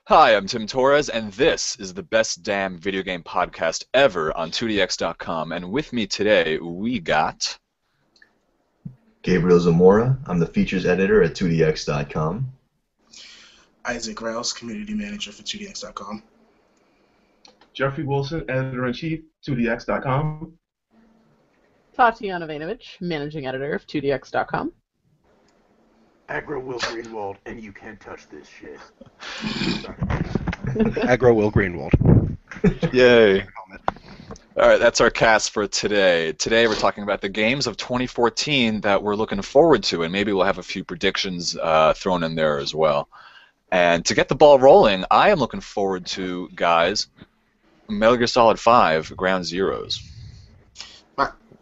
Hi, I'm Tim Torres, and this is the best damn video game podcast ever on 2dx.com. And with me today, we got... Gabriel Zamora. I'm the features editor at 2dx.com. Rouse, community manager for 2dx.com. Jeffrey Wilson, editor-in-chief, 2dx.com. Tatjana Vejnovic, managing editor of 2dx.com. Aggro Will Greenwald, and you can't touch this shit. Aggro Will Greenwald. Yay. All right, that's our cast for today. Today we're talking about the games of 2014 that we're looking forward to, and maybe we'll have a few predictions thrown in there as well. And to get the ball rolling, I am looking forward to, guys, Metal Gear Solid 5 Ground Zeroes.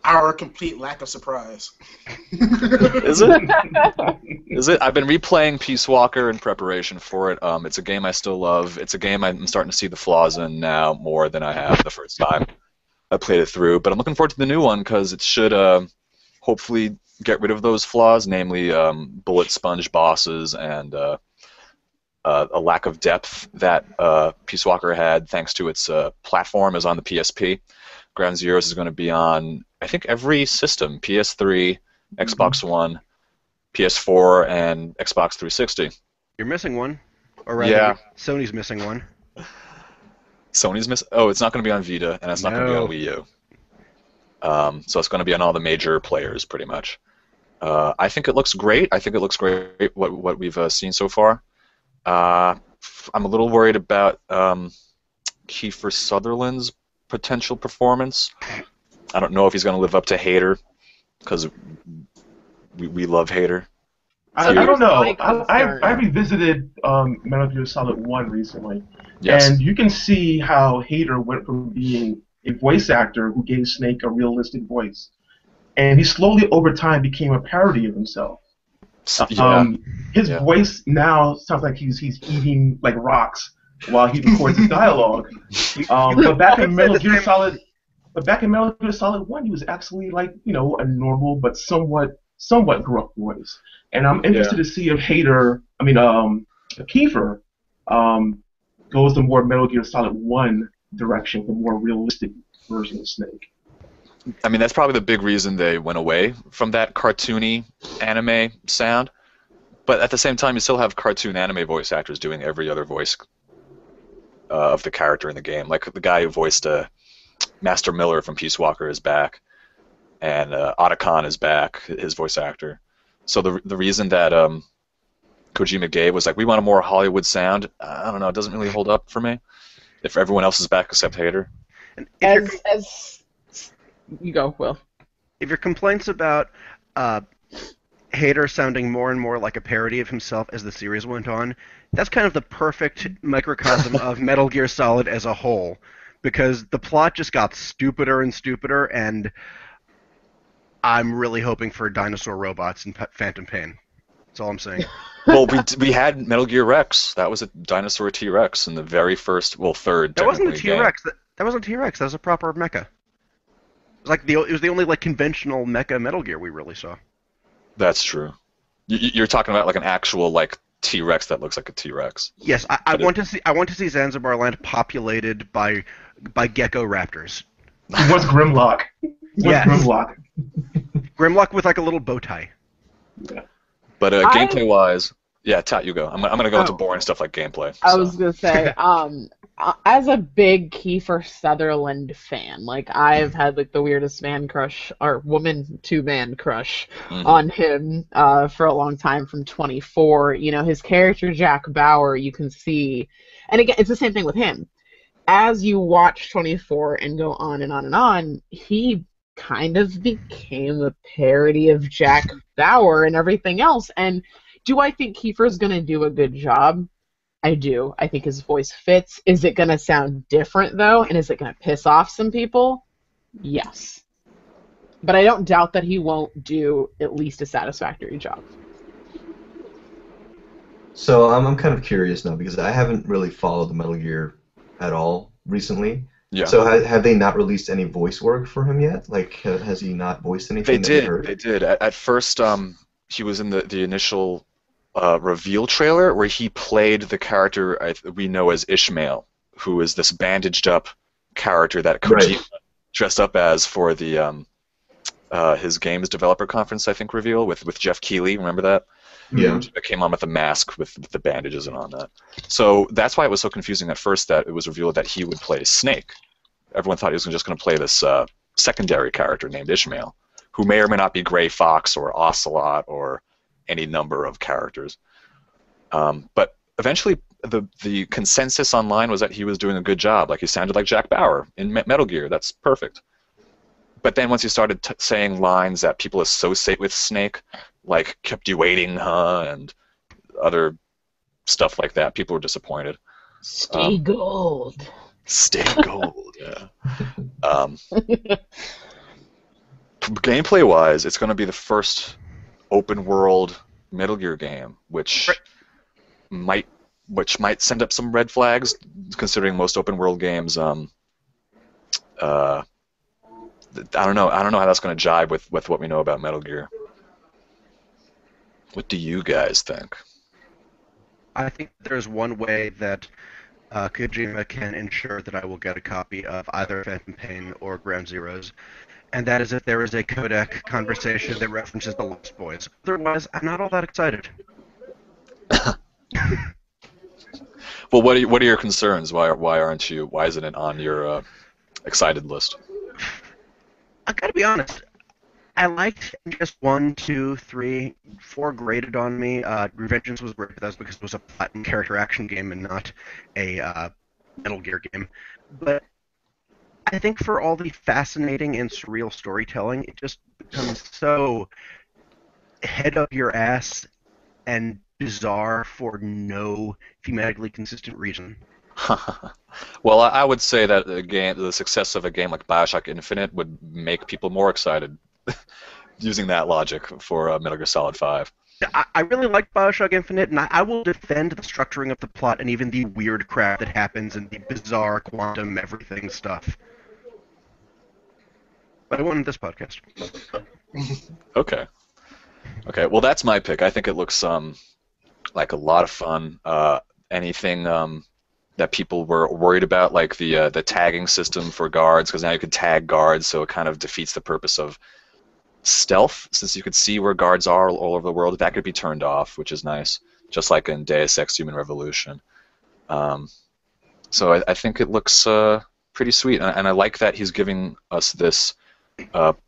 Our complete lack of surprise. Is it? Is it? I've been replaying Peace Walker in preparation for it. It's a game I still love. It's a game I'm starting to see the flaws in now more than I have the first time I played it through. But I'm looking forward to the new one because it should hopefully get rid of those flaws, namely bullet sponge bosses and a lack of depth that Peace Walker had thanks to its platform is on the PSP. Ground Zeroes is going to be on, I think, every system, PS3, Xbox One, PS4, and Xbox 360. You're missing one. Or rather, Yeah. Sony's missing one. Sony's missing? Oh, it's not going to be on Vita, and it's not going to be on Wii U. So it's going to be on all the major players, pretty much. I think it looks great. I think it looks great, what we've seen so far. I'm a little worried about Kiefer Sutherland's potential performance. I don't know if he's going to live up to Hater, because we love Hater. I don't know. I revisited Metal Gear Solid 1 recently, Yes. and you can see how Hater went from being a voice actor who gave Snake a realistic voice, and he slowly over time became a parody of himself. His voice now sounds like he's eating like rocks while he records his dialogue. But back in Metal Gear Solid 1, he was actually like, you know, a normal but somewhat gruff voice. And I'm interested to see if Kiefer goes the more Metal Gear Solid 1 direction, the more realistic version of Snake. I mean, that's probably the big reason they went away from that cartoony anime sound. But at the same time, you still have cartoon anime voice actors doing every other voice of the character in the game. Like the guy who voiced Master Miller from Peace Walker is back, and Otacon is back, his voice actor. So the reason that Kojima gave was like, we want a more Hollywood sound. I don't know, it doesn't really hold up for me if everyone else is back except Hater. As you go, Will. If your complaints about Hater sounding more and more like a parody of himself as the series went on, that's kind of the perfect microcosm of Metal Gear Solid as a whole, because the plot just got stupider and stupider, and I'm really hoping for dinosaur robots and Phantom Pain. That's all I'm saying. Well, we had Metal Gear Rex. That was a dinosaur T-Rex in the very first, well, third. That wasn't a technically, T-Rex. That wasn't a T-Rex. That was a proper mecha. It was the only like conventional mecha Metal Gear we really saw. That's true. You're talking about like an actual like T-Rex that looks like a T-Rex. Yes, I want to see Zanzibar Land populated by gecko raptors. What's Grimlock? Yes. Grimlock? Grimlock with like a little bow tie. Yeah. But gameplay-wise, yeah, Tat, you go. I'm gonna go into boring stuff like gameplay. I was gonna say, as a big Kiefer Sutherland fan, like I've had like the weirdest man crush or woman to man crush on him for a long time from 24. You know, his character Jack Bauer, you can see, and again, it's the same thing with him. As you watch 24 and go on and on and on, he kind of became a parody of Jack Bauer and everything else. And do I think Kiefer's gonna do a good job? I do. I think his voice fits. Is it going to sound different, though? And is it going to piss off some people? Yes. But I don't doubt that he won't do at least a satisfactory job. So I'm kind of curious now because I haven't really followed the Metal Gear at all recently. Yeah. So have they not released any voice work for him yet? Like, has he not voiced anything? They did. At first, he was in the initial reveal trailer where he played the character we know as Ishmael, who is this bandaged up character that Kojima dressed up as for the his games developer conference, I think, reveal with Jeff Keighley. Remember that? Yeah. It came on with a mask with the bandages and on that. So that's why it was so confusing at first that it was revealed that he would play Snake. Everyone thought he was just going to play this secondary character named Ishmael, who may or may not be Gray Fox or Ocelot or any number of characters. But eventually, the consensus online was that he was doing a good job. Like, he sounded like Jack Bauer in Metal Gear. That's perfect. But then once he started saying lines that people associate with Snake, like "kept you waiting, huh?" and other stuff like that, people were disappointed. Stay gold. Stay gold, yeah. Gameplay-wise, it's going to be the first open-world Metal Gear game, which might send up some red flags, considering most open-world games. I don't know how that's going to jibe with what we know about Metal Gear. What do you guys think? I think there's one way that Kojima can ensure that I will get a copy of either Phantom Pain or Ground Zeroes, and that is if there is a codec conversation that references the Lost Boys. Otherwise, I'm not all that excited. Well, what are your concerns? Why aren't you? Why isn't it on your excited list? I gotta be honest. I liked just 1, 2, 3, 4 graded on me. Revengeance was great, but that's because it was a platinum character action game and not a Metal Gear game. But I think for all the fascinating and surreal storytelling, it just becomes so head up your ass and bizarre for no thematically consistent reason. Well, I would say that the success of a game like BioShock Infinite would make people more excited using that logic for Metal Gear Solid 5. I really like BioShock Infinite, and I will defend the structuring of the plot and even the weird crap that happens and the bizarre quantum everything stuff. But I won this podcast. Okay. Well, that's my pick. I think it looks like a lot of fun. Anything that people were worried about, like the tagging system for guards, because now you can tag guards, so it kind of defeats the purpose of stealth, since you could see where guards are all over the world. That could be turned off, which is nice, just like in Deus Ex Human Revolution. So I think it looks pretty sweet, and I like that he's giving us this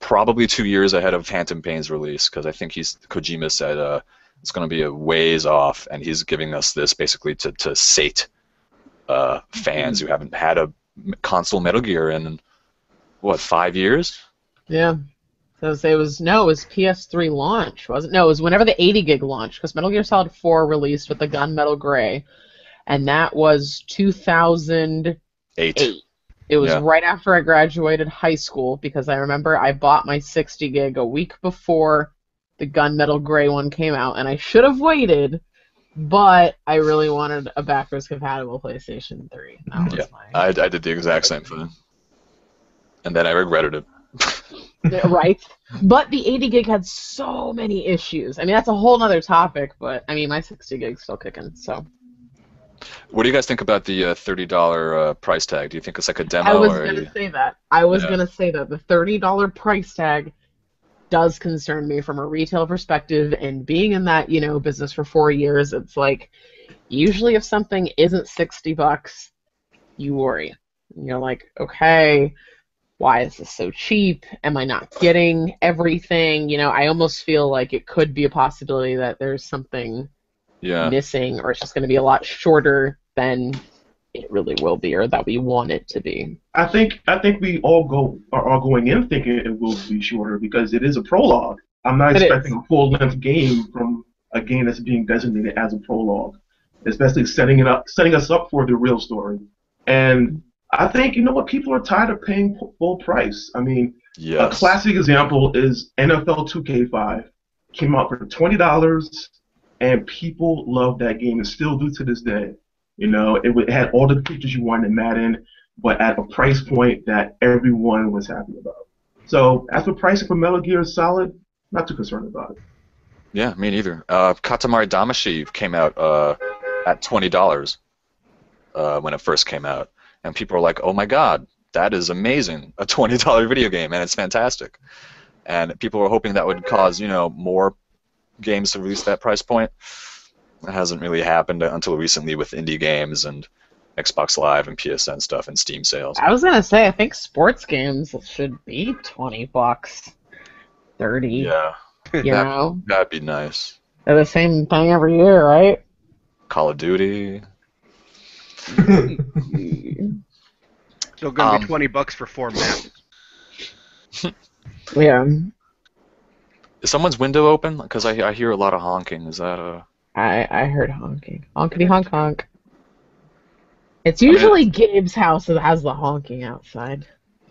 probably 2 years ahead of Phantom Pain's release, because I think Kojima said it's going to be a ways off, and he's giving us this basically to sate fans who haven't had a console Metal Gear in, what, 5 years? Yeah. So it was PS3 launch, wasn't it? No, it was whenever the 80 gig launched, because Metal Gear Solid 4 released with the Gunmetal Gray, and that was 2008. It was right after I graduated high school, because I remember I bought my 60 gig a week before the Gunmetal Gray one came out, and I should have waited, but I really wanted a backwards compatible PlayStation 3. That was I did the exact same thing, and then I regretted it. Right? But the 80 gig had so many issues. I mean, that's a whole other topic, but I mean, my 60 gig's still kicking, so. What do you guys think about the $30 price tag? Do you think it's like a demo? I was going to say that. The $30 price tag does concern me from a retail perspective, and being in that, business for 4 years, it's like, usually if something isn't $60, you worry. You're like, okay, why is this so cheap? Am I not getting everything? I almost feel like it could be a possibility that there's something missing, or it's just going to be a lot shorter than it really will be, or that we want it to be. I think we are going in thinking it will be shorter because it is a prologue. I'm not expecting a full-length game from a game that's being designated as a prologue, especially setting us up for the real story. And I think, people are tired of paying full price. I mean, a classic example is NFL 2K5. Came out for $20, and people love that game and still do to this day. It had all the features you wanted in Madden, but at a price point that everyone was happy about. So as for pricing for Metal Gear Solid, not too concerned about it. Yeah, me neither. Katamari Damacy came out at $20 when it first came out, and people were like, "Oh my God, that is amazing! A $20 video game, and it's fantastic." And people were hoping that would cause, more games to release that price point. It hasn't really happened until recently with indie games and Xbox Live and PSN stuff and Steam sales. I was gonna say, I think sports games should be $20, 30. Yeah, You know, that'd be nice. they're the same thing every year, right? Call of Duty. Still gonna be $20 for 4 maps. Yeah. Is someone's window open? Because I hear a lot of honking. Is that a... I heard honking. Honkity honk honk. It's usually Gabe's house that has the honking outside.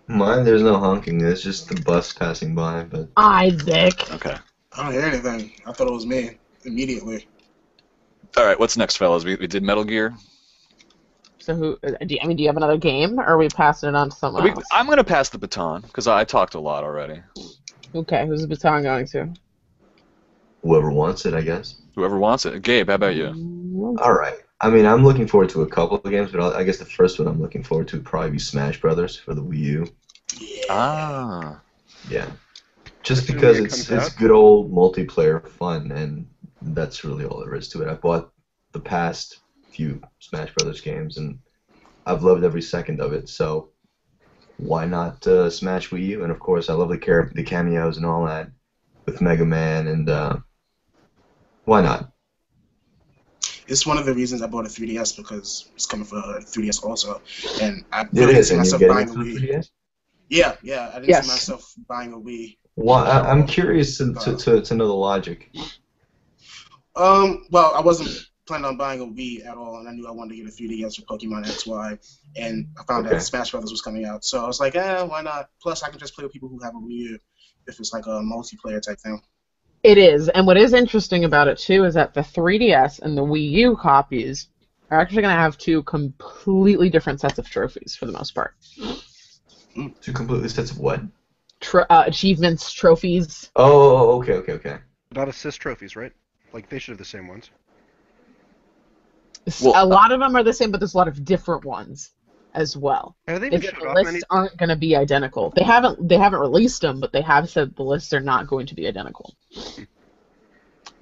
Mine, there's no honking. It's just the bus passing by. But Dick. Okay. I don't hear anything. I thought it was me immediately. All right, what's next, fellas? We did Metal Gear. So do you have another game, or are we passing it on to someone else? I'm going to pass the baton, because I talked a lot already. Okay, who's the baton going to? whoever wants it, I guess. Whoever wants it. Gabe, how about you? All right. I mean, I'm looking forward to a couple of games, but I guess the first one I'm looking forward to would probably be Smash Brothers for the Wii U. Ah. Yeah. Just because it's good old multiplayer fun, and that's really all there is to it. I bought the past few Smash Brothers games, and I've loved every second of it, so why not Smash Wii U? And of course, I love the cameos and all that with Mega Man, and why not? It's one of the reasons I bought a 3DS, because it's coming for a 3DS also, and I It didn't is, see and you're myself getting buying it a for the Wii. 3DS? Yeah, I didn't see myself buying a Wii. Well, I'm curious to know the logic. Well, I wasn't planning on buying a Wii at all, and I knew I wanted to get a 3DS for Pokemon XY, and I found out Smash Brothers was coming out, so I was like, why not? Plus, I can just play with people who have a Wii U if it's like a multiplayer type thing. It is, and what is interesting about it too is that the 3DS and the Wii U copies are actually going to have two completely different sets of trophies for the most part. Two completely sets of what? Achievements, trophies. Oh, okay. Not assist trophies, right? Like, they should have the same ones. Well, a lot of them are the same, but there's a lot of different ones as well. Have they even showed the off lists any? aren't going to be identical. They haven't released them, but they have said the lists are not going to be identical.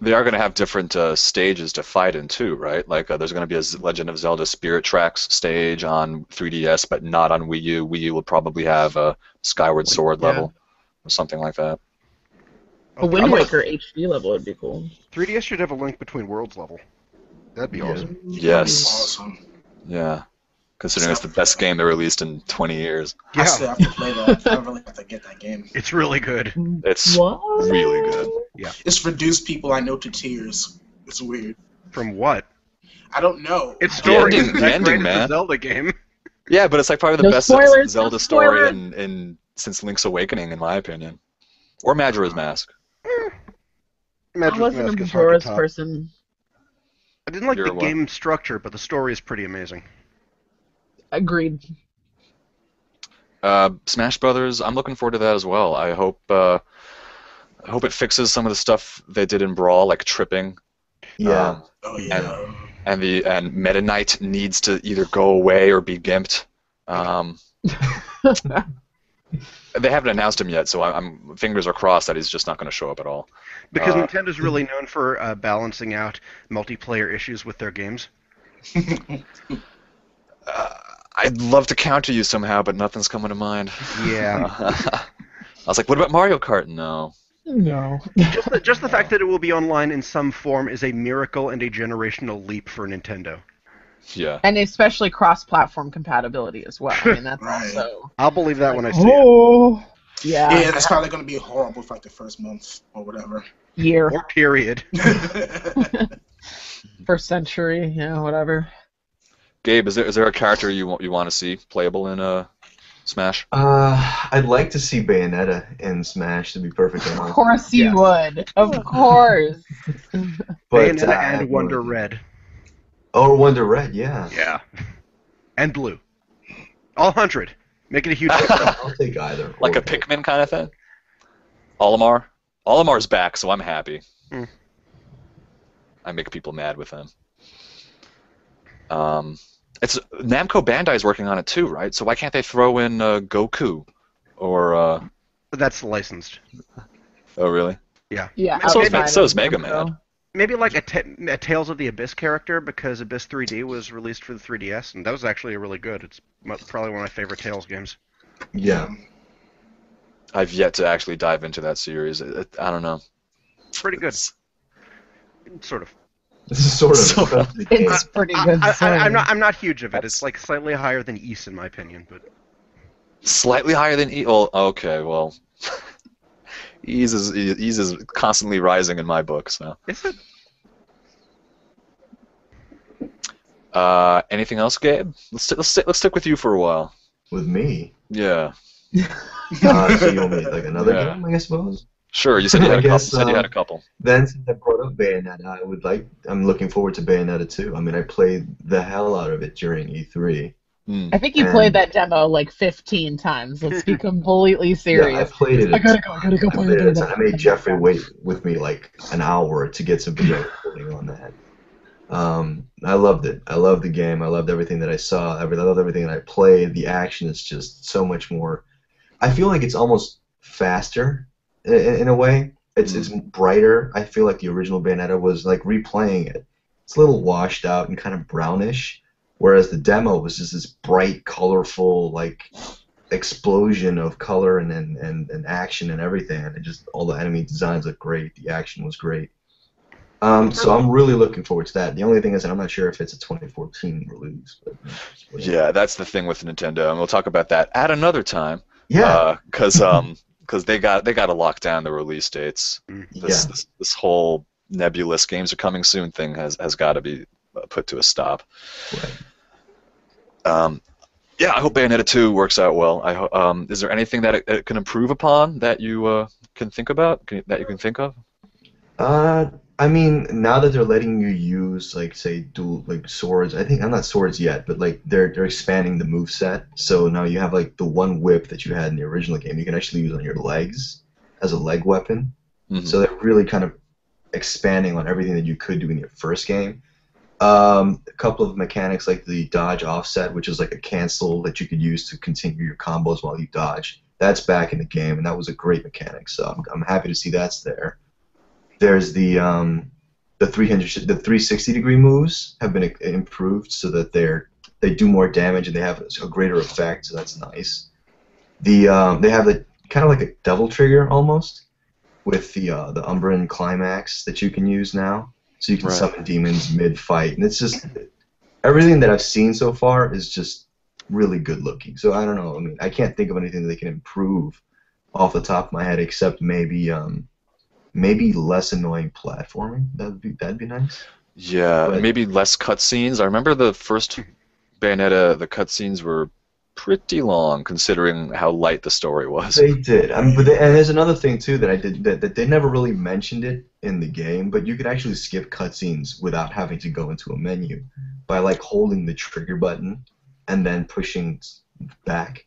They are going to have different stages to fight in too, right? Like there's going to be a Legend of Zelda Spirit Tracks stage on 3DS, but not on Wii U. Wii U will probably have a Skyward Sword level or something like that. A Wind Waker HD level would be cool. 3DS should have a Link Between Worlds level. That'd be awesome. Yes. Awesome. Yeah. Considering it's the best game they released in 20 years. Yeah. I still have to play that. I really have to get that game. It's really good. It's really good. Yeah. It's reduced people I know to tears. It's weird. From what? I don't know. It's story. The ending, man. It's a Zelda game. Yeah, but it's like probably the best Zelda story in since Link's Awakening, in my opinion. Or Majora's Mask. I wasn't a Majora's person. I didn't like the game structure, but the story is pretty amazing. Agreed. Smash Brothers, I'm looking forward to that as well. I hope it fixes some of the stuff they did in Brawl, like tripping. Yeah. And Meta Knight needs to either go away or be gimped. They haven't announced him yet, so I'm fingers are crossed that he's just not going to show up at all. Because Nintendo's really known for balancing out multiplayer issues with their games. I'd love to counter you somehow, but nothing's coming to mind. Yeah. I was like, what about Mario Kart? No. Just the fact that it will be online in some form is a miracle and a generational leap for Nintendo. Yeah. And especially cross-platform compatibility as well. I mean, that's also... I'll believe that when I see it. Yeah. Yeah, that's probably going to be horrible for like the first month or whatever. Year. Or period. First century, whatever. Gabe, is there a character you want to see playable in Smash? I'd like to see Bayonetta in Smash, to be perfectly honest. Of course you would. Of course. Bayonetta and Wonder Red. Oh, Wonder Red, yeah. Yeah. And Blue. All 100. Make it a huge I'll take either. Like a Pikmin kind of thing? Olimar? Olimar's back, so I'm happy. I make people mad with them. It's Namco Bandai's working on it too, right? So why can't they throw in Goku or? That's licensed. Oh really? Yeah. Yeah. So outside is of Mega Namco. Man. Maybe like a Tales of the Abyss character, because Abyss 3D was released for the 3DS, and that was actually really good. It's probably one of my favorite Tales games. Yeah. I've yet to actually dive into that series. I don't know. It's pretty good. Sort of. This is sort of. Sort It's pretty good. I'm not huge of it. It's like slightly higher than Ys in my opinion, but Slightly higher than E. Well, okay, well, Ys is constantly rising in my book. So. is it? Anything else, Gabe? Let's stick with you for a while. With me. Yeah. So you want me like another Yeah. game, I suppose? Sure. You said you had I a couple. guess, You said you had a couple. Then since I brought up Bayonetta, I'm looking forward to Bayonetta 2. I mean, I played the hell out of it during E3. I think you played that demo like 15 times. Let's be completely serious. Yeah, I played it. I gotta go. played it. I made Jeffrey wait with me like an hour to get some video recording on that. I loved it. I loved the game. I loved everything that I saw. I loved everything that I played. The action is just so much more. I feel like it's almost faster in a way. It's brighter. I feel like the original Bayonetta was like replaying it. It's a little washed out and kind of brownish, whereas the demo was just this bright, colorful, like explosion of color and action and everything. And just all the enemy designs look great. The action was great. So I'm really looking forward to that. The only thing is that I'm not sure if it's a 2014 release. But, Yeah, that's the thing with Nintendo, and we'll talk about that at another time. Yeah. Because they got to lock down the release dates. This whole nebulous games are coming soon thing has got to be put to a stop. Right. Yeah, I hope Bayonetta 2 works out well. Is there anything that it can improve upon that you can think about? That you can think of? I mean, now that they're letting you use, like, say, dual, like, swords, I think, I'm not swords yet, but, like, they're expanding the moveset, so now you have, like, the one whip that you had in the original game, you can actually use on your legs as a leg weapon, so they're really kind of expanding on everything that you could do in your first game. A couple of mechanics, like the dodge offset, which is, like, a cancel that you could use to continue your combos while you dodge, that's back in the game, and that was a great mechanic, so I'm happy to see that's there. There's the 360 degree moves have been improved so that they do more damage and they have a greater effect, so that's nice. They have the kind of like a devil trigger almost with the Umbran climax that you can use now, so you can summon demons mid fight, and it's just everything that I've seen so far is just really good looking. So I don't know. I mean, I can't think of anything that they can improve off the top of my head except maybe less annoying platforming. That'd be nice. Yeah, But- maybe less cutscenes. I remember the first Bayonetta, the cutscenes were pretty long considering how light the story was. They did. And there's another thing too that I did that they never really mentioned it in the game, but you could actually skip cutscenes without having to go into a menu by like holding the trigger button and then pushing back.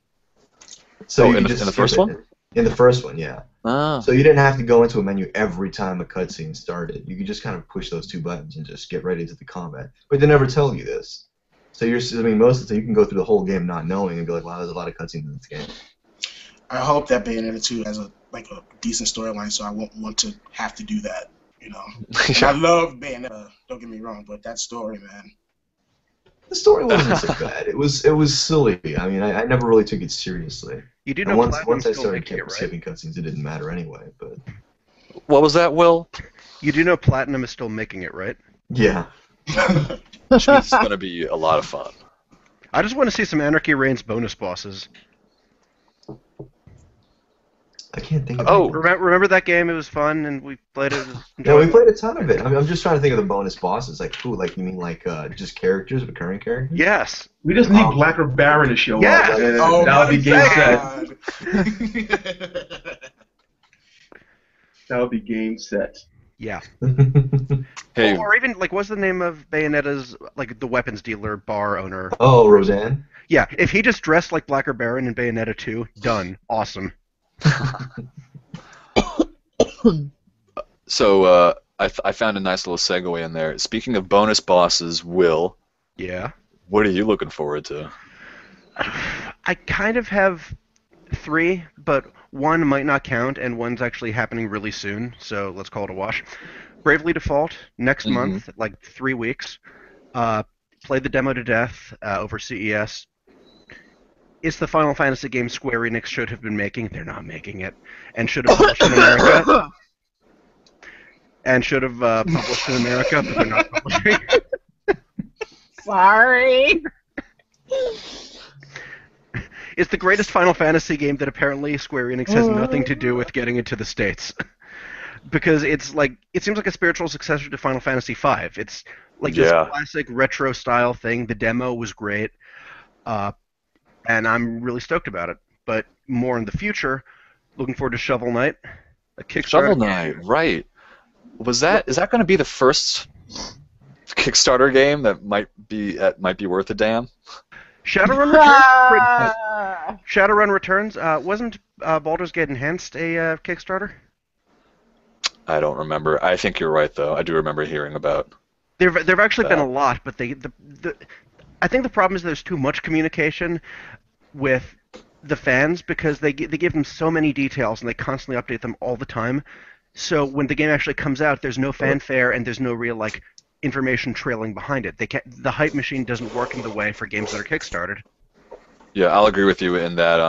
So Oh, you in could the- just in the skip first it. one? In the first one, yeah. Ah. So you didn't have to go into a menu every time a cutscene started. You could just kind of push those two buttons and just get right into the combat. But they never tell you this. So most of the time you can go through the whole game not knowing and be like, wow, there's a lot of cutscenes in this game. I hope that Bayonetta 2 has a decent storyline, so I won't want to have to do that. You know, I love Bayonetta. Don't get me wrong, but that story, man. The story wasn't so bad. It was silly. I mean, I never really took it seriously. You do And know once Platinum's I still started making it, right? skipping cutscenes, it didn't matter anyway. But What was that, Will? You do know Platinum is still making it, right? yeah, Which means it's going to be a lot of fun. I just want to see some Anarchy Reigns bonus bosses. I can't think of Oh. it. Remember that game? It was fun, and we played it. Yeah, we played a ton of it. I'm just trying to think of the bonus bosses. Like, who? Like, you mean like just characters, recurring characters? Yes. We just need Blacker Baron to show Yeah. up. Oh That would my be game set. God. That would be game set. Yeah. Hey, Or even like, what's the name of Bayonetta's like the weapons dealer bar owner? Oh, Roseanne. Yeah, if he just dressed like Blacker Baron in Bayonetta 2, done. Awesome. so I found a nice little segue in there. Speaking of bonus bosses, Will. Yeah. What are you looking forward to? I kind of have 3, but one might not count, and one's actually happening really soon, so let's call it a wash. Bravely Default, next month, like 3 weeks. Played the demo to death over CES. It's the Final Fantasy game Square Enix should have been making. They're not making it. And should have published in America. And should have published in America, but they're not publishing. Sorry. It's the greatest Final Fantasy game that apparently Square Enix has nothing to do with getting it to the States. Because it's like, it seems like a spiritual successor to Final Fantasy V. It's like this classic retro style thing. The demo was great. And I'm really stoked about it. But more in the future, looking forward to Shovel Knight. A Kickstarter. Shovel Knight, right. Is that going to be the first Kickstarter game that might be worth a damn? Shadowrun Returns. Shadowrun Returns. Wasn't Baldur's Gate Enhanced a Kickstarter? I don't remember. I think you're right, though. I do remember hearing about. There've actually been a lot, but I think the problem is there's too much communication with the fans because they give them so many details and they constantly update them all the time. So when the game actually comes out, there's no fanfare and there's no real like information trailing behind it. The hype machine doesn't work in the way for games that are kickstarted. Yeah, I'll agree with you in that.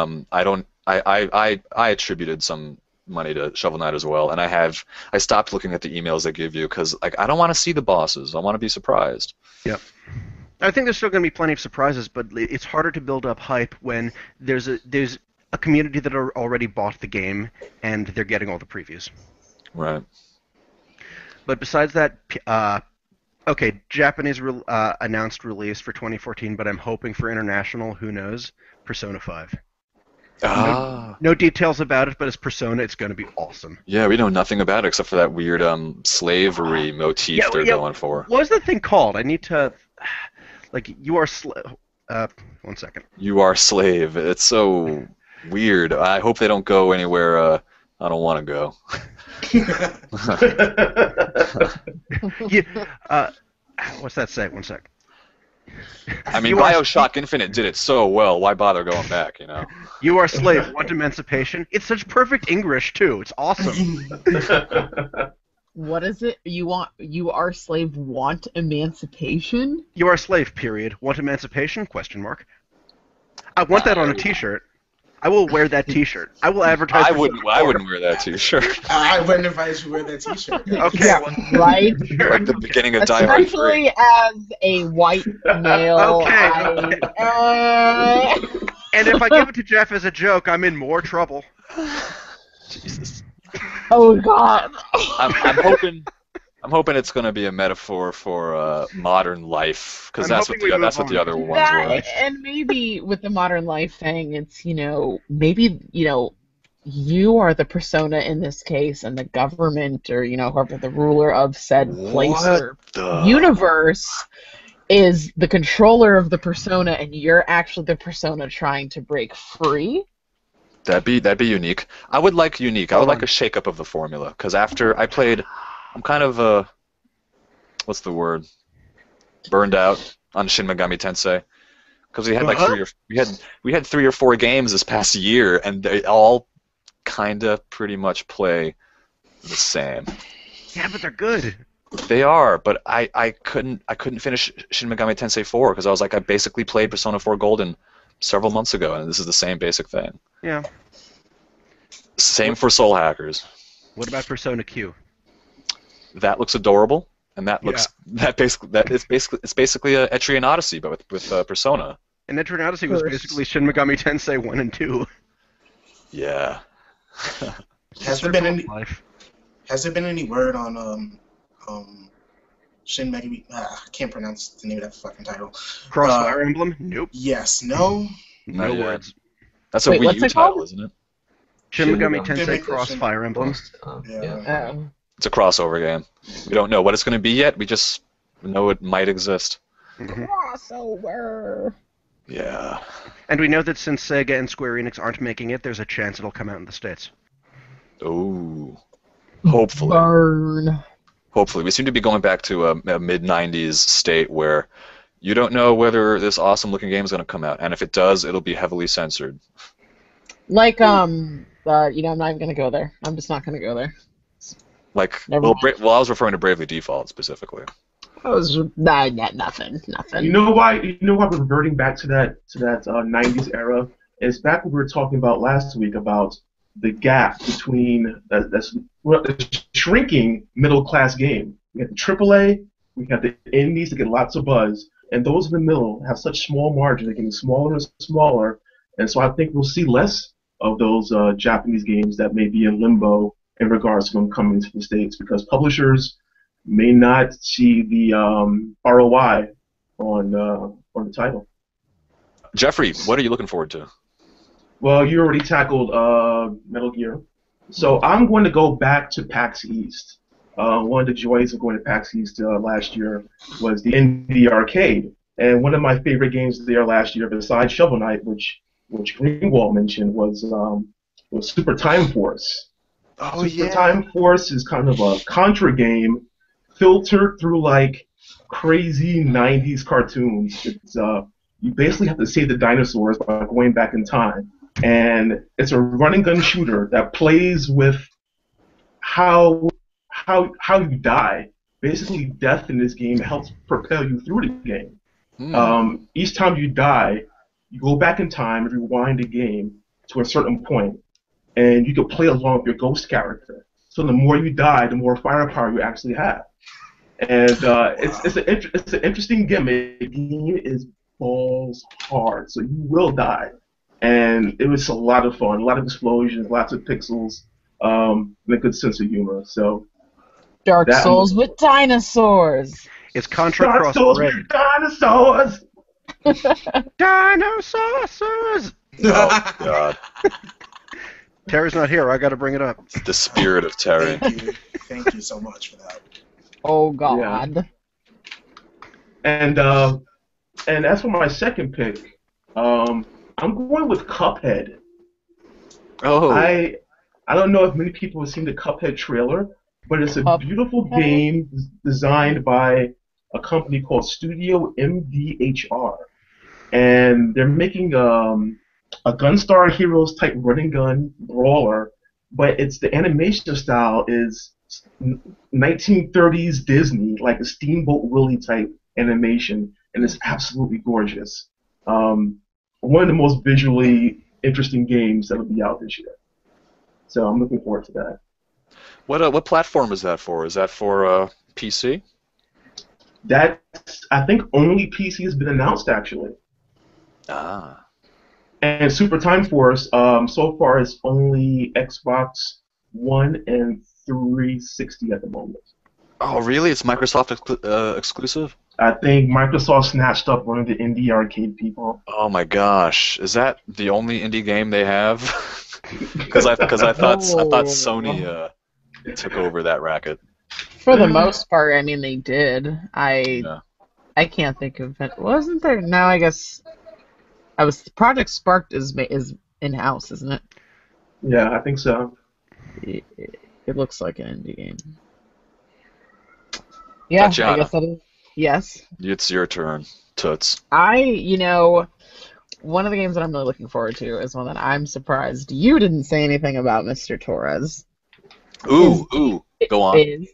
I attributed some money to Shovel Knight as well, and I stopped looking at the emails they give you because like I don't want to see the bosses. I want to be surprised. Yep. I think there's still going to be plenty of surprises, but it's harder to build up hype when there's a community that already bought the game and they're getting all the previews. Right. But besides that, okay, Japanese announced release for 2014, but I'm hoping for international. Who knows? Persona 5. No details about it, but as Persona, it's going to be awesome. Yeah, we know nothing about it except for that weird slavery motif they're going for. What was the thing called? I need to... Like, you are... one second. You are slave. It's so weird. I hope they don't go anywhere I don't want to go. What's that say? One sec. I mean, BioShock Infinite did it so well. Why bother going back, you know? You are slave. Want emancipation? It's such perfect English, too. It's awesome. What is it? You are slave, want emancipation? You are slave, period. Want emancipation? Question mark. I want that on a t-shirt. I will wear that t-shirt. I will advertise. I wouldn't wear that t-shirt. I wouldn't advise you to wear that t-shirt. Okay. Yeah, right? Like the beginning of Die Hard 3. Especially as a white male. Okay. And if I give it to Jeff as a joke, I'm in more trouble. Jesus. Oh God. I'm hoping it's going to be a metaphor for modern life, because that's what the other ones were. And maybe with the modern life thing, it's maybe you are the persona in this case, and the government or whoever the ruler of said place or universe is the controller of the persona, and you're actually the persona trying to break free. That'd be unique. I would like unique. I would like a shakeup of the formula, because after I played. I'm kind of what's the word? Burned out on Shin Megami Tensei, because we had we had 3 or 4 games this past year, and they all kind of pretty much play the same. Yeah, but they're good. They are, but I couldn't finish Shin Megami Tensei 4 because I was like I basically played Persona 4 Golden several months ago, and this is the same basic thing. Yeah. Same for Soul Hackers. What about Persona Q? That looks adorable, and it's basically a Etrian Odyssey, but with Persona. And Etrian Odyssey was basically Shin Megami Tensei 1 and 2. Yeah. Has there been any word on Shin Megami? I can't pronounce the name of that fucking title. Fire Emblem? Nope. Yes. No. No words. That's a Wii U title, isn't it? Shin Megami Tensei Fire Emblem. Yeah. It's a crossover game. We don't know what it's going to be yet. We just know it might exist. Mm-hmm. Crossover. Yeah. And we know that since Sega and Square Enix aren't making it, there's a chance it'll come out in the States. Ooh. Hopefully. Burn. Hopefully. We seem to be going back to a mid-90s state where you don't know whether this awesome-looking game is going to come out, and if it does, it'll be heavily censored. Like, I'm not even going to go there. I'm just not going to go there. Like, Never well, mind. I was referring to Bravely Default specifically. I was nothing. You know why? You know why we're reverting back to that 90s era? It's back what we were talking about last week about the gap between the shrinking middle class game. We have the AAA, we have the indies that get lots of buzz, and those in the middle have such small margins. They're getting smaller and smaller, and so I think we'll see less of those Japanese games that may be in limbo in regards to them coming to the States because publishers may not see the ROI on the title. Jeffrey, what are you looking forward to? Well, you already tackled Metal Gear, so I'm going to go back to PAX East. One of the joys of going to PAX East last year was the indie arcade, and one of my favorite games there last year, besides Shovel Knight, which Greenwald mentioned, was Super Time Force. Oh, Super Time Force is kind of a Contra game filtered through like crazy 90s cartoons. It's you basically have to save the dinosaurs by going back in time, and it's a run and gun shooter that plays with how you die. Basically, death in this game helps propel you through the game. Each time you die, you go back in time and rewind the game to a certain point, and you can play along with your ghost character. So the more you die, the more firepower you actually have. And it's an interesting gimmick. The game is balls hard, so you will die. And it was a lot of fun, a lot of explosions, lots of pixels, and a good sense of humor. So Dark Souls with dinosaurs. It's Contra Dark Cross Souls Red. with dinosaurs. Dinosaurs! Oh, God. Terry's not here. I got to bring it up. The spirit of Terry. Thank you so much for that. Oh God. Yeah. And as for my second pick, I'm going with Cuphead. Oh. I don't know if many people have seen the Cuphead trailer, but it's a beautiful game designed by a company called Studio MDHR, and they're making a Gunstar Heroes type run and gun brawler, but the animation style is 1930s Disney, like a Steamboat Willie type animation, and it's absolutely gorgeous. One of the most visually interesting games that will be out this year. So I'm looking forward to that. What platform is that for? Is that for PC? I think only PC has been announced actually. Ah. And Super Time Force, so far it's only Xbox One and 360 at the moment. Oh, really? It's Microsoft exclusive? I think Microsoft snatched up one of the indie arcade people. Oh my gosh, is that the only indie game they have? Because I thought Sony took over that racket. For the most part, I mean they did. I can't think of it. Wasn't there? No, I guess Project Spark is in house, isn't it? Yeah, I think so. It looks like an indie game. Yeah, Tatjana. I guess that is. Yes. It's your turn, Toots. One of the games that I'm really looking forward to is one that I'm surprised you didn't say anything about, Mr. Torres. Ooh, go on. Is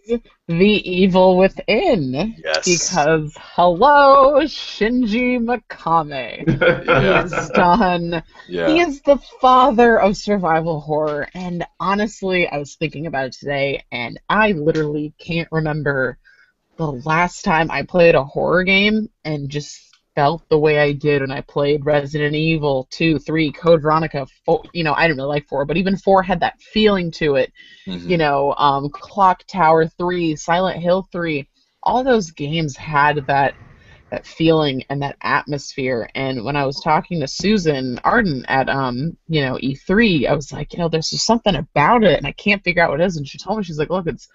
The Evil Within. Yes. Because, hello, Shinji Mikami. Yeah. He is done. Yeah. He is the father of survival horror, and honestly, I was thinking about it today, and I literally can't remember the last time I played a horror game and just felt the way I did when I played Resident Evil 2, 3, Code Veronica 4. I didn't really like 4, but even 4 had that feeling to it. Mm-hmm. Clock Tower 3, Silent Hill 3, all those games had that feeling and that atmosphere. And when I was talking to Susan Arden at E3, I was like, there's just something about it, and I can't figure out what it is. And she told me, she's like, look, it's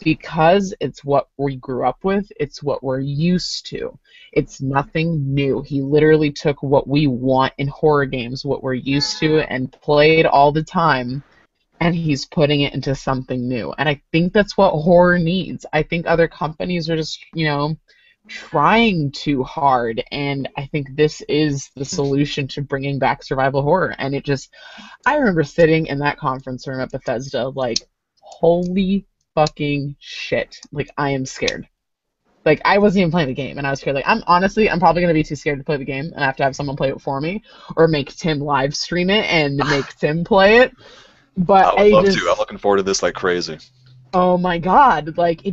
because it's what we grew up with. It's what we're used to. It's nothing new. He literally took what we want in horror games, what we're used to and played all the time, and he's putting it into something new. And I think that's what horror needs. I think other companies are just, trying too hard, and I think this is the solution to bringing back survival horror. And I remember sitting in that conference room at Bethesda like, holy fucking shit. Like, I am scared. Like, I wasn't even playing the game, and I was scared. Like, I'm probably going to be too scared to play the game, and I have to have someone play it for me, or make Tim live stream it and make Tim play it. But I would love to. I'm looking forward to this like crazy. Oh my god. Like,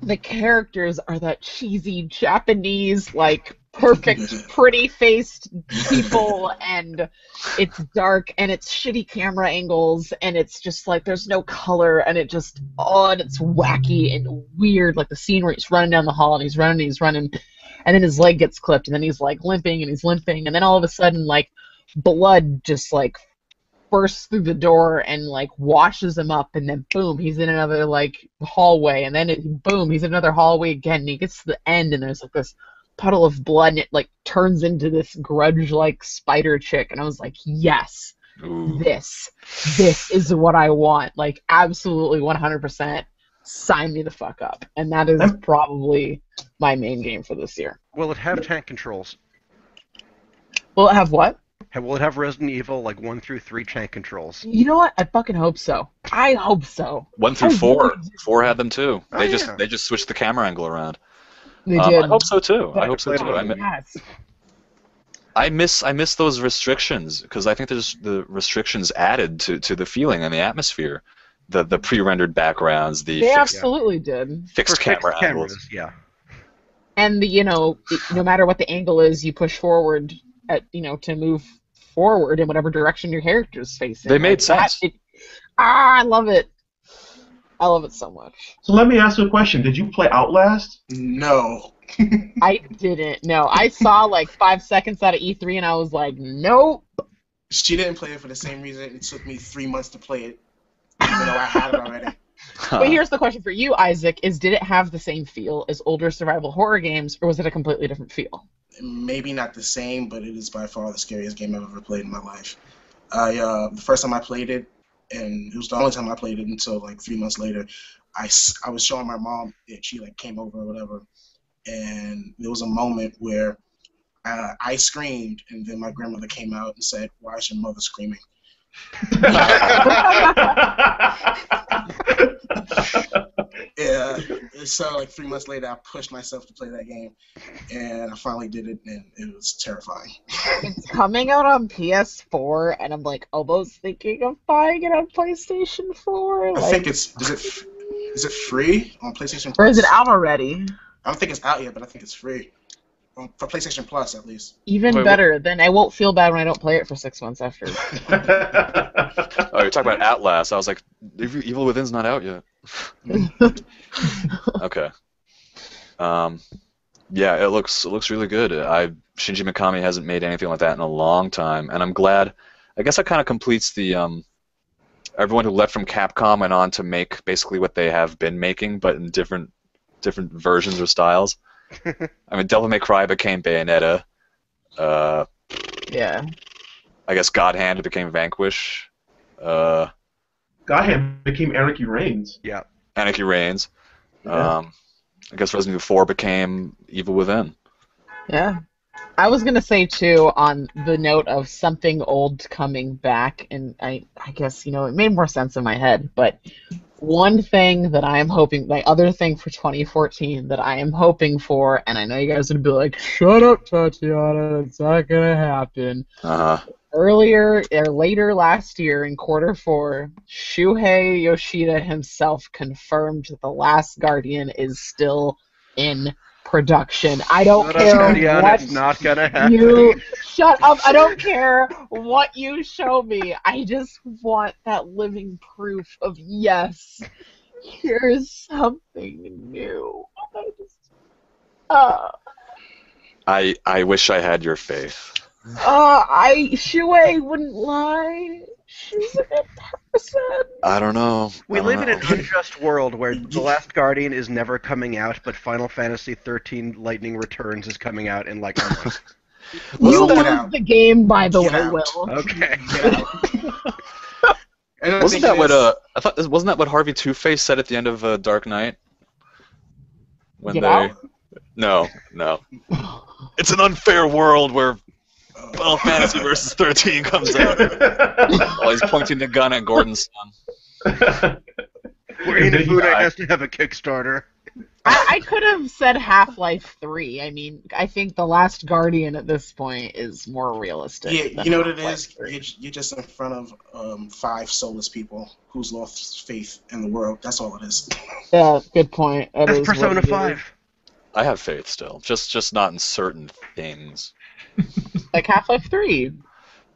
the characters are that cheesy Japanese, like, perfect, pretty-faced people, and it's dark, and it's shitty camera angles, and it's just, like, there's no color, and and it's wacky and weird, like the scene where he's running down the hall, and he's running, and then his leg gets clipped, and then he's, like, limping, and then all of a sudden, like, blood just, like, bursts through the door and like washes him up, and then boom, he's in another like hallway, and then boom, he's in another hallway again, and he gets to the end, and there's like this puddle of blood, and it like turns into this grudge like spider chick, and I was like, yes. Ooh. This is what I want. Like, absolutely 100% sign me the fuck up. And that is probably my main game for this year. Will it have tank controls? Will it have what? Will it have Resident Evil, like, 1 through 3 tank controls? You know what? I fucking hope so. I hope so. 1 through 4. 4 had them too. They just switched the camera angle around. They did. I hope so too. Yes. I miss those restrictions, because I think there's the restrictions added to the feeling and the atmosphere. The pre-rendered backgrounds, they absolutely did. Fixed camera angles. Yeah. And no matter what the angle is, you push forward to move forward in whatever direction your character's facing. They made sense. I love it. I love it so much. So let me ask you a question. Did you play Outlast? No. I didn't. No, I saw like 5 seconds out of E3, and I was like, nope. She didn't play it for the same reason it took me 3 months to play it, even though I had it already. But here's the question for you, Isaac, did it have the same feel as older survival horror games, or was it a completely different feel? Maybe not the same, but it is by far the scariest game I've ever played in my life. The first time I played it, and it was the only time I played it until like 3 months later, I was showing my mom it. She like came over or whatever, and there was a moment where I screamed, and then my grandmother came out and said, "Why is your mother screaming?" Yeah, so like 3 months later, I pushed myself to play that game, and I finally did it, and it was terrifying. It's coming out on PS4, and I'm like almost thinking of buying it on PlayStation 4. I think is it free on PlayStation Plus? Or is it out already? I don't think it's out yet, but I think it's free. For PlayStation Plus, at least. Even better. Then I won't feel bad when I don't play it for 6 months after. Oh, you're talking about Outlast. I was like, Evil Within's not out yet. Okay. Yeah, it looks really good. Shinji Mikami hasn't made anything like that in a long time, and I'm glad. I guess that kind of completes the everyone who left from Capcom went on to make basically what they have been making, but in different versions or styles. I mean, Devil May Cry became Bayonetta. Yeah. I guess God Hand became Vanquish. God Hand became Anarchy Reigns. Yeah. Anarchy Reigns. Yeah. I guess Resident Evil 4 became Evil Within. Yeah. I was gonna say too, on the note of something old coming back, and I guess it made more sense in my head, but one thing that I am hoping, my other thing for 2014 that I am hoping for, and I know you guys would be like, shut up, Tatjana, it's not gonna happen. Later last year in Q4, Shuhei Yoshida himself confirmed that The Last Guardian is still in production. I don't care what it's not gonna happen. you shut up. I don't care what you show me. I just want that living proof of yes. Here's something new. I wish I had your faith. Shuei wouldn't lie. She's a good person. I don't know. We live in an unjust world where The Last Guardian is never coming out, but Final Fantasy XIII Lightning Returns is coming out in like a month. You love the game, by the way, Will. Okay. And wasn't that what Harvey Two-Face said at the end of Dark Knight? When Get they out? No. It's an unfair world where Final Fantasy versus 13 comes out. While he's pointing the gun at Gordon's son. Where Inafune has to have a Kickstarter. I could have said Half-Life 3. I mean, I think The Last Guardian at this point is more realistic. Yeah, you know what it Half-Life is? 3. You're just in front of 5 soulless people who's lost faith in the world. That's all it is. Yeah, good point. That's Persona 5. I have faith still, just not in certain things. Like Half-Life 3.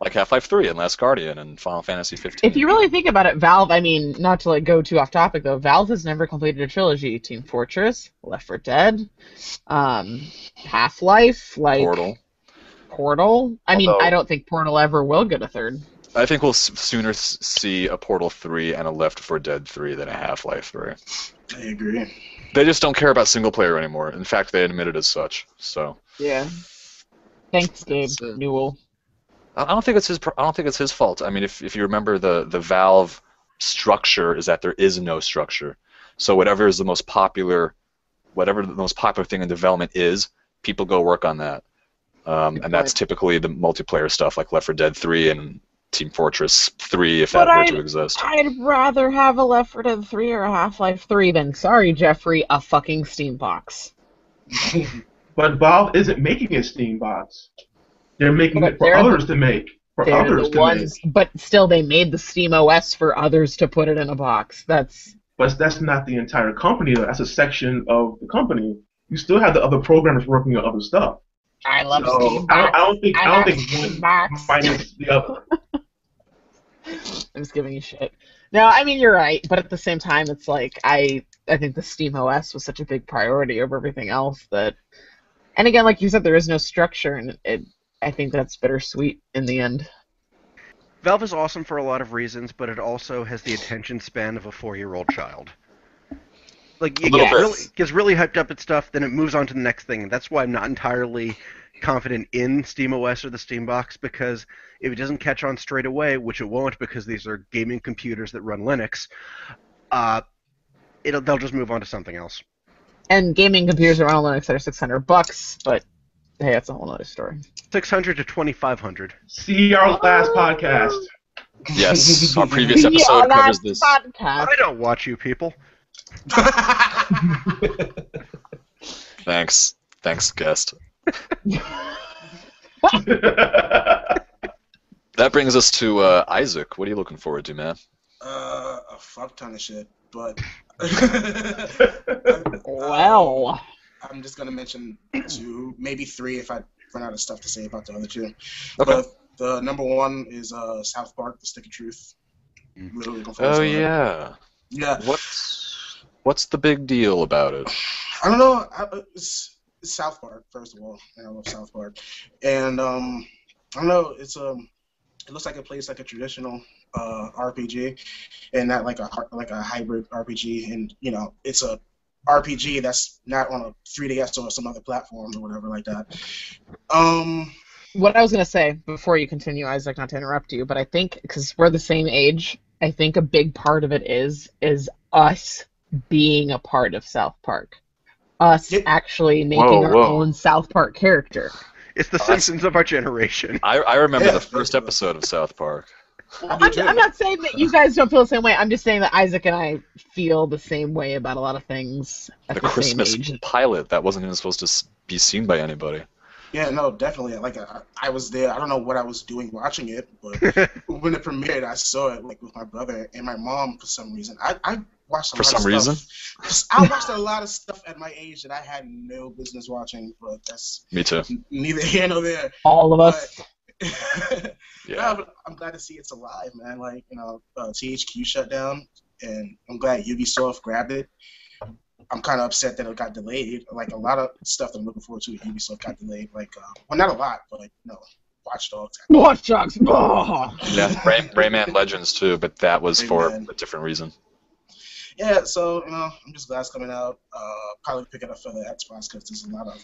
Like Half-Life 3 and Last Guardian and Final Fantasy 15. If you really think about it, Valve, I mean, not to go too off topic though, Valve has never completed a trilogy. Team Fortress, Left 4 Dead, Half-Life, Portal. I mean, I don't think Portal ever will get a third. I think we'll sooner see a Portal 3 and a Left 4 Dead 3 than a Half-Life 3. I agree. They just don't care about single player anymore. In fact, they admitted as such. So. Yeah. Thanks, Gabe Newell. I don't think it's his fault. I mean, if you remember, the Valve structure is that there is no structure. So whatever the most popular thing in development is, people go work on that. And that's typically the multiplayer stuff, like Left 4 Dead 3 and Team Fortress 3, if that were to exist. I'd rather have a Left 4 Dead 3 or a Half-Life 3 than, sorry, Jeffrey, a fucking Steam box. But Valve isn't making a Steam box. They're making it for others to make. But still, they made the Steam OS for others to put it in a box. But that's not the entire company, though. That's a section of the company. You still have the other programmers working on other stuff. I love Steam box. I don't think one minus the other. I'm just giving you shit. No, I mean, you're right, but at the same time, it's like, I think the Steam OS was such a big priority over everything else that... And again, like you said, there is no structure, and I think that's bittersweet in the end. Valve is awesome for a lot of reasons, but it also has the attention span of a 4-year-old child. Like, it gets really hyped up at stuff, then it moves on to the next thing, and that's why I'm not entirely confident in SteamOS or the Steambox, because if it doesn't catch on straight away, which it won't because these are gaming computers that run Linux, they'll just move on to something else. And gaming computers that run on Linux are $600, but hey, that's a whole other story. $600 to $2,500. See our last podcast. Yes, our previous episode covers this. Podcast. I don't watch you people. Thanks, guest. That brings us to Isaac. What are you looking forward to, man? A fuck ton of shit, but well, I'm just gonna mention 2, maybe 3 if I run out of stuff to say about the other 2. Okay. But the number 1 is South Park: The Stick of Truth. Really looking forward to it. Yeah. Yeah. What's the big deal about it? I don't know. It's South Park, first of all, and I love South Park. And I don't know. It looks like it plays like a traditional RPG, and not like a hybrid RPG. And it's a RPG that's not on a 3DS or some other platform or whatever like that. What I was gonna say before you continue, Isaac, not to interrupt you, but I think because we're the same age, I think a big part of it is us being a part of South Park. Us actually making our own South Park character. It's the Simpsons of our generation. I remember the first episode of South Park. I'm not saying that you guys don't feel the same way. I'm just saying that Isaac and I feel the same way about a lot of things at the Christmas same age. pilot that wasn't even supposed to be seen by anybody. Yeah, no, definitely. Like I was there. I don't know what I was doing watching it, but when it premiered, I saw it like with my brother and my mom for some reason. I watched a lot of stuff. For some reason? I watched a lot of stuff at my age that I had no business watching, but that's me too. Neither here nor there. All of us. Yeah, but I'm glad to see it's alive, man. Like THQ shut down, and I'm glad Ubisoft grabbed it. I'm kind of upset that it got delayed. Like a lot of stuff that I'm looking forward to at Ubisoft got delayed. Like, well, not a lot, but Watch Dogs. Watch Dogs. Oh. Yeah, Rayman Legends too, but that was for a different reason. Yeah, so I'm just glad it's coming out. Probably pick it up for the Xbox because there's a lot of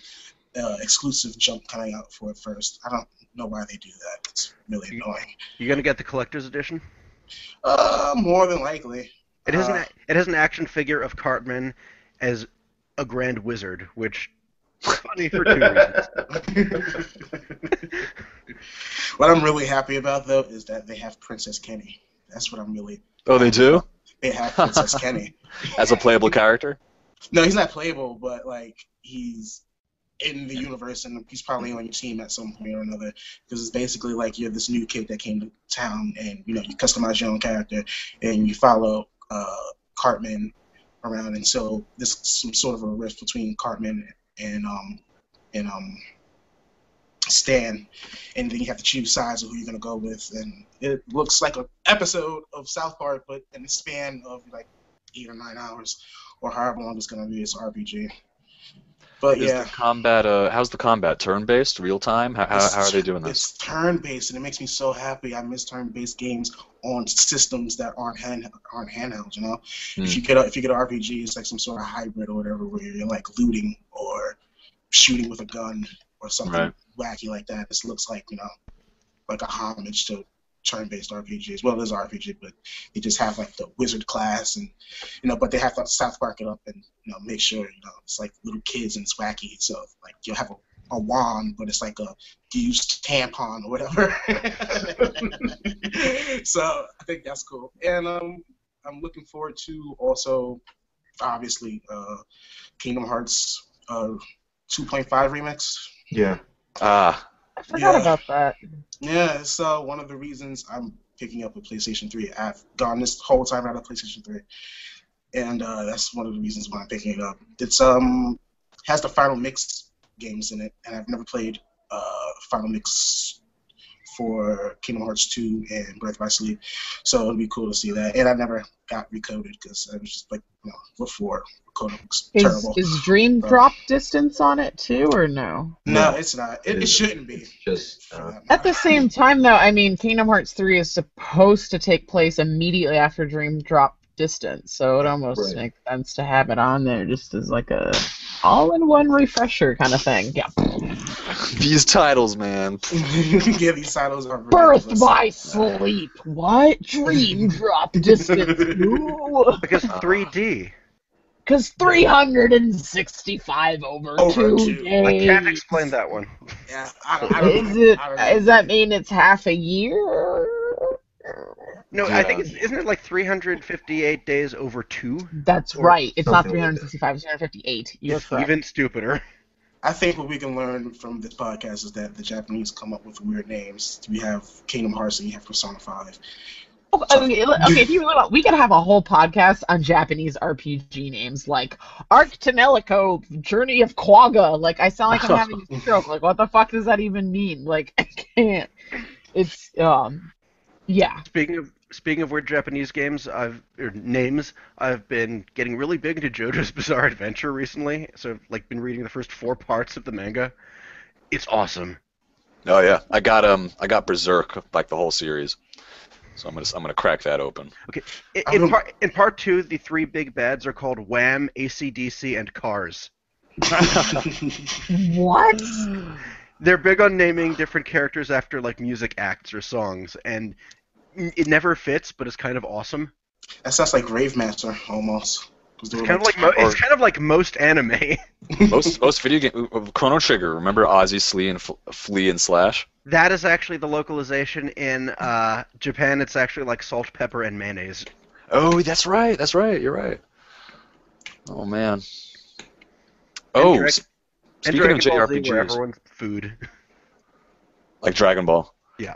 exclusive junk coming out for it first. I don't know why they do that. It's really annoying. You gonna get the collector's edition? More than likely. It has an action figure of Cartman as a grand wizard, which is funny for 2 reasons. What I'm really happy about, though, is that they have Princess Kenny. That's what I'm really... Oh, they do? They have Princess Kenny. As a playable character? No, he's not playable, but, like, he's in the universe, and he's probably on your team at some point or another, because it's basically like you're this new kid that came to town, and, you know, you customize your own character, and you follow Cartman around, and so there's some sort of a rift between Cartman and Stan, and then you have to choose sides of who you're gonna go with, and it looks like an episode of South Park, but in the span of like 8 or 9 hours, or however long it's gonna be. It's RPG. But Is the combat, how's the combat? Turn-based, real-time? How are they doing this? It's turn-based, and it makes me so happy. I miss turn-based games on systems that aren't handheld. You know, if you get an RPG, it's like some sort of hybrid or whatever, where you're like looting or shooting with a gun or something wacky like that. This looks like, you know, like a homage to turn-based RPGs. Well, it is RPG, but they just have like the wizard class, and you know, but they have to South Park it up and, you know, make sure, you know, it's like little kids and it's wacky. So like you'll have a wand, but it's like a used tampon or whatever. So I think that's cool, and I'm looking forward to also, obviously, Kingdom Hearts 2.5 remix. Yeah. I forgot about that. Yeah, so one of the reasons I'm picking up a PlayStation 3. I've gone this whole time out of PlayStation 3, and that's one of the reasons why I'm picking it up. It's has the Final Mix games in it, and I've never played Final Mix for Kingdom Hearts 2 and Breath by Sleep, so it'll be cool to see that. And I never got recoded because I was just like, you know, before recoding was terrible. Is Dream Drop Distance on it too, or no? No, it's not. It shouldn't be. Just at the same time, though, I mean, Kingdom Hearts 3 is supposed to take place immediately after Dream Drop Distance, so it almost makes sense to have it on there just as like a all-in-one refresher kind of thing. Yeah. These titles, man. Yeah, these titles are Birth by Sleep. What? Dream Drop Distance. Because 3D. Because 365 over 2 days. I can't explain that one. Yeah, I don't know. Does that mean it's half a year? No, I think isn't it like 358 days over 2? That's right. It's not 365, it's 358. You're correct. Even stupider. I think what we can learn from this podcast is that the Japanese come up with weird names. We have Kingdom Hearts and you have Persona 5. Okay, if you really want, we could have a whole podcast on Japanese RPG names, like Arc Tenelico, Journey of Quagga. Like, I sound like I'm having a stroke. Like, what the fuck does that even mean? Like, I can't. It's, yeah. Speaking of weird Japanese games, names, I've been getting really big into JoJo's Bizarre Adventure recently. So I've like been reading the first 4 parts of the manga. It's awesome. Oh yeah, I got Berserk, like the whole series. So I'm gonna crack that open. Okay. In part 2, the 3 big bads are called Wham, AC/DC, and Cars. What? They're big on naming different characters after like music acts or songs, and it never fits, but it's kind of awesome. That sounds like Gravemaster almost. It's kind of like most anime. most video game. Chrono Trigger. Remember Ozzy, Flea, and Slash? That is actually the localization in Japan. It's actually like salt, pepper, and mayonnaise. Oh, that's right. You're right. Oh man. Speaking of JRPGs, where everyone's food. Like Dragon Ball. Yeah.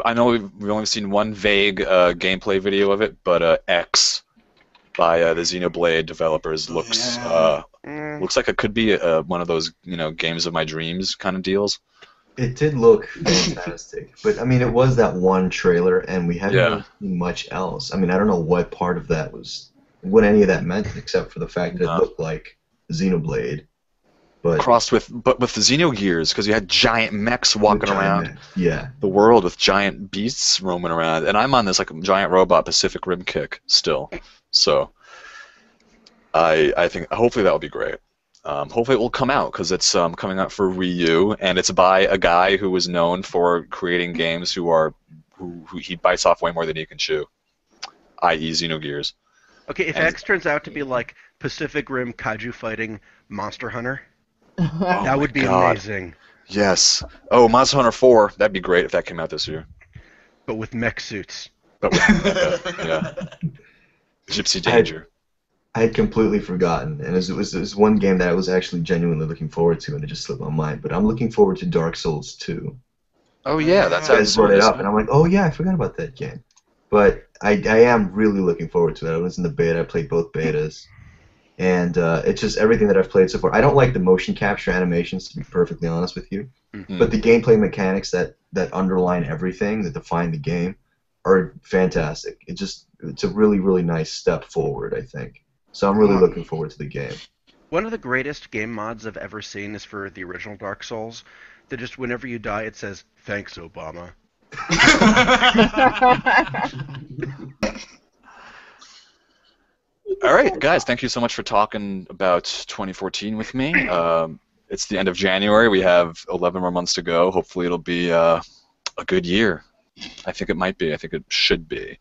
I know we've only seen one vague gameplay video of it, but X by the Xenoblade developers looks like it could be one of those, you know, games of my dreams kind of deals. It did look fantastic, but I mean, it was that one trailer, and we haven't really seen much else. I mean, I don't know what part of that what any of that meant, except for the fact that it looked like Xenoblade. But crossed with the Xenogears, because you had giant mechs walking around the world with giant beasts roaming around, and I'm on this like giant robot Pacific Rim kick still. So I think hopefully that will be great. Hopefully it will come out, because it's coming out for Wii U, and it's by a guy who was known for creating games who who he bites off way more than he can chew, i.e. Xenogears. Okay, if X turns out to be like Pacific Rim kaiju fighting Monster Hunter, that would be amazing. Yes. Oh, Monster Hunter 4, that'd be great if that came out this year. But with mech suits. But with yeah. Gypsy Danger. I had completely forgotten, and it was one game that I was actually genuinely looking forward to, and it just slipped my mind. But I'm looking forward to Dark Souls 2. Oh yeah, that's you guys brought it up, and I'm like, oh yeah, I forgot about that game. But I am really looking forward to it. I was in the beta, I played both betas, and it's just everything that I've played so far. I don't like the motion capture animations, to be perfectly honest with you, but the gameplay mechanics that underline everything, that define the game, are fantastic. It's a really, really nice step forward, I think. So I'm really looking forward to the game. One of the greatest game mods I've ever seen is for the original Dark Souls. That just whenever you die, it says, "Thanks, Obama." All right, guys, thank you so much for talking about 2014 with me. It's the end of January. We have 11 more months to go. Hopefully it'll be a good year. I think it might be. I think it should be.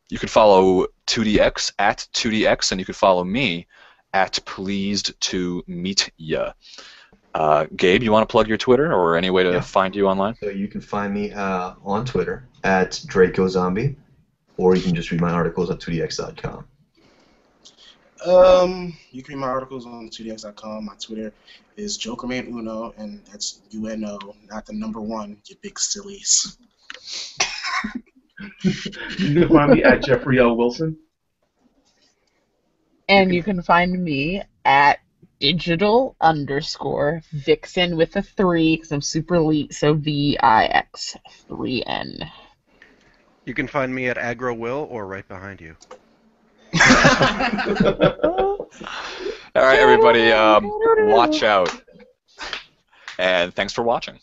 You can follow 2DX at 2DX, and you can follow me at Pleased to Meet Ya. Gabe, you want to plug your Twitter or any way to find you online? So you can find me on Twitter at DracoZombie, or you can just read my articles at 2dx.com. You can read my articles on 2dx.com. My Twitter is JokermanUno, and that's UNO, not the number 1, you big sillies. You can find me at Jeffrey L. Wilson. And you can find me at digital_Vixen with a 3, because I'm super elite, so VIX3N. You can find me at AgroWill or right behind you. All right, everybody, watch out. And thanks for watching.